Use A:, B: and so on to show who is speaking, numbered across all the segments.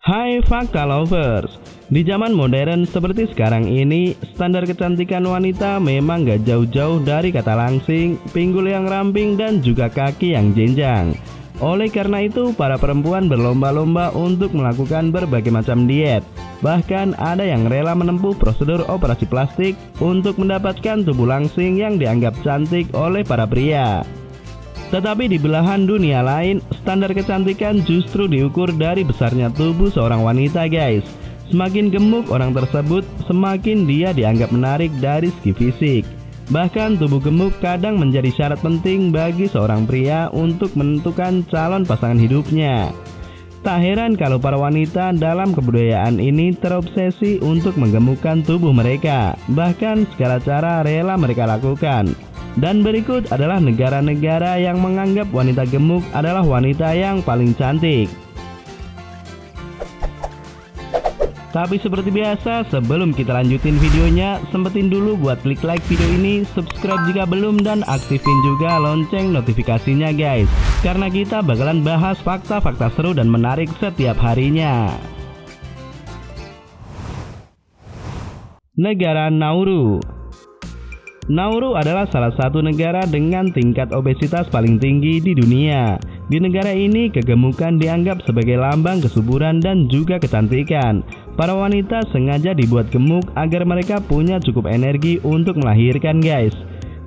A: Hai Fakta Lovers, di zaman modern seperti sekarang ini, standar kecantikan wanita memang gak jauh-jauh dari kata langsing, pinggul yang ramping, dan juga kaki yang jenjang. Oleh karena itu, para perempuan berlomba-lomba untuk melakukan berbagai macam diet. Bahkan ada yang rela menempuh prosedur operasi plastik untuk mendapatkan tubuh langsing yang dianggap cantik oleh para pria. Tetapi di belahan dunia lain, standar kecantikan justru diukur dari besarnya tubuh seorang wanita, guys. Semakin gemuk orang tersebut, semakin dia dianggap menarik dari segi fisik. Bahkan tubuh gemuk kadang menjadi syarat penting bagi seorang pria untuk menentukan calon pasangan hidupnya. Tak heran kalau para wanita dalam kebudayaan ini terobsesi untuk menggemukkan tubuh mereka. Bahkan segala cara rela mereka lakukan. Dan berikut adalah negara-negara yang menganggap wanita gemuk adalah wanita yang paling cantik. Tapi seperti biasa, sebelum kita lanjutin videonya, sempetin dulu buat klik like video ini, subscribe jika belum, dan aktifin juga lonceng notifikasinya, guys. Karena kita bakalan bahas fakta-fakta seru dan menarik setiap harinya. Negara Nauru. Nauru adalah salah satu negara dengan tingkat obesitas paling tinggi di dunia. Di negara ini, kegemukan dianggap sebagai lambang kesuburan dan juga kecantikan. Para wanita sengaja dibuat gemuk agar mereka punya cukup energi untuk melahirkan, guys.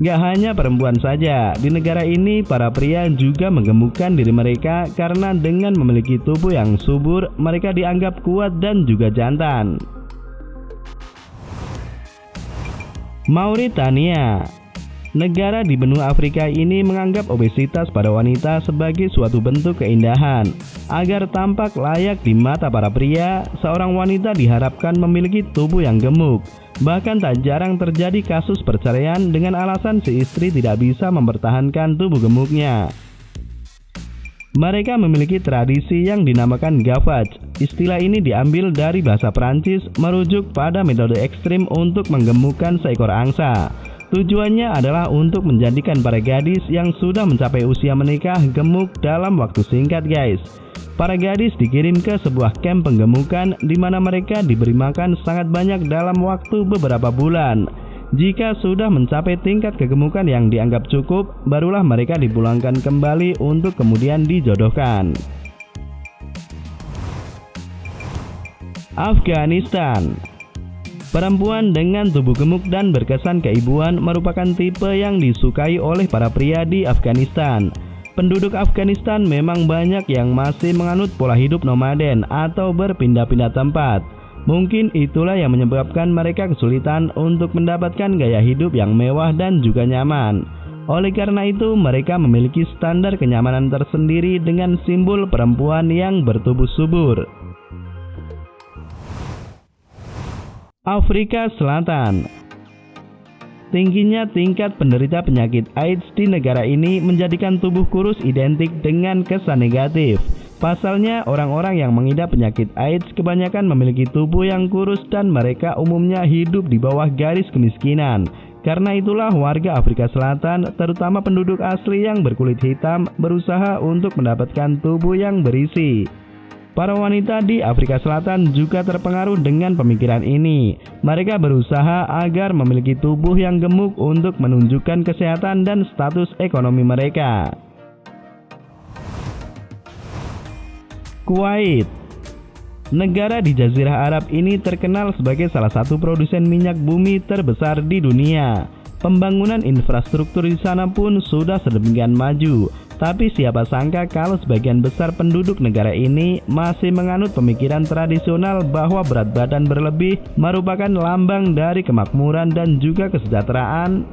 A: Gak hanya perempuan saja, di negara ini para pria juga menggemukkan diri mereka karena dengan memiliki tubuh yang subur, mereka dianggap kuat dan juga jantan. Mauritania. Negara di benua Afrika ini menganggap obesitas pada wanita sebagai suatu bentuk keindahan. Agar tampak layak di mata para pria, seorang wanita diharapkan memiliki tubuh yang gemuk. Bahkan tak jarang terjadi kasus perceraian dengan alasan si istri tidak bisa mempertahankan tubuh gemuknya. Mereka memiliki tradisi yang dinamakan gavage. Istilah ini diambil dari bahasa Prancis, merujuk pada metode ekstrim untuk menggemukkan seekor angsa. Tujuannya adalah untuk menjadikan para gadis yang sudah mencapai usia menikah gemuk dalam waktu singkat, guys. Para gadis dikirim ke sebuah camp penggemukan di mana mereka diberi makan sangat banyak dalam waktu beberapa bulan. Jika sudah mencapai tingkat kegemukan yang dianggap cukup, barulah mereka dipulangkan kembali untuk kemudian dijodohkan. Afghanistan. Perempuan dengan tubuh gemuk dan berkesan keibuan merupakan tipe yang disukai oleh para pria di Afghanistan. Penduduk Afghanistan memang banyak yang masih menganut pola hidup nomaden atau berpindah-pindah tempat. Mungkin itulah yang menyebabkan mereka kesulitan untuk mendapatkan gaya hidup yang mewah dan juga nyaman. Oleh karena itu, mereka memiliki standar kenyamanan tersendiri dengan simbol perempuan yang bertubuh subur. Afrika Selatan. Tingginya tingkat penderita penyakit AIDS di negara ini menjadikan tubuh kurus identik dengan kesan negatif. Pasalnya, orang-orang yang mengidap penyakit AIDS kebanyakan memiliki tubuh yang kurus dan mereka umumnya hidup di bawah garis kemiskinan. Karena itulah warga Afrika Selatan, terutama penduduk asli yang berkulit hitam, berusaha untuk mendapatkan tubuh yang berisi. Para wanita di Afrika Selatan juga terpengaruh dengan pemikiran ini. Mereka berusaha agar memiliki tubuh yang gemuk untuk menunjukkan kesehatan dan status ekonomi mereka. Kuwait. Negara di Jazirah Arab ini terkenal sebagai salah satu produsen minyak bumi terbesar di dunia. Pembangunan infrastruktur di sana pun sudah sedemikian maju. Tapi siapa sangka kalau sebagian besar penduduk negara ini masih menganut pemikiran tradisional bahwa berat badan berlebih merupakan lambang dari kemakmuran dan juga kesejahteraan.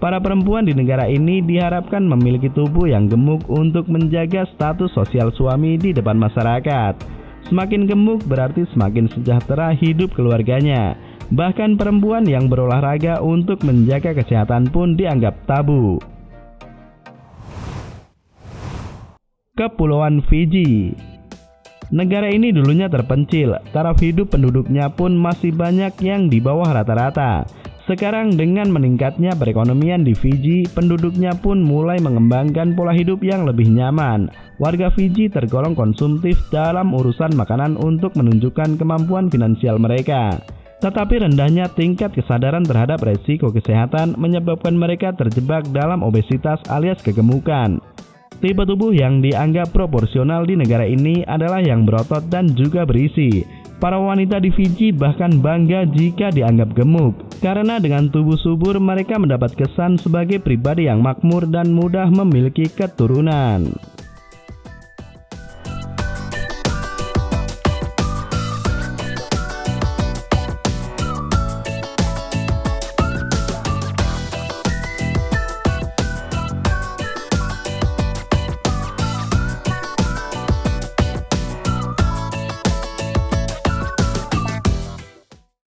A: Para perempuan di negara ini diharapkan memiliki tubuh yang gemuk untuk menjaga status sosial suami di depan masyarakat. Semakin gemuk berarti semakin sejahtera hidup keluarganya. Bahkan perempuan yang berolahraga untuk menjaga kesehatan pun dianggap tabu. Kepulauan Fiji. Negara ini dulunya terpencil, taraf hidup penduduknya pun masih banyak yang di bawah rata-rata. Sekarang dengan meningkatnya perekonomian di Fiji, penduduknya pun mulai mengembangkan pola hidup yang lebih nyaman. Warga Fiji tergolong konsumtif dalam urusan makanan untuk menunjukkan kemampuan finansial mereka. Tetapi rendahnya tingkat kesadaran terhadap resiko kesehatan menyebabkan mereka terjebak dalam obesitas alias kegemukan. Tipe tubuh yang dianggap proporsional di negara ini adalah yang berotot dan juga berisi. Para wanita di Fiji bahkan bangga jika dianggap gemuk, karena dengan tubuh subur mereka mendapat kesan sebagai pribadi yang makmur dan mudah memiliki keturunan.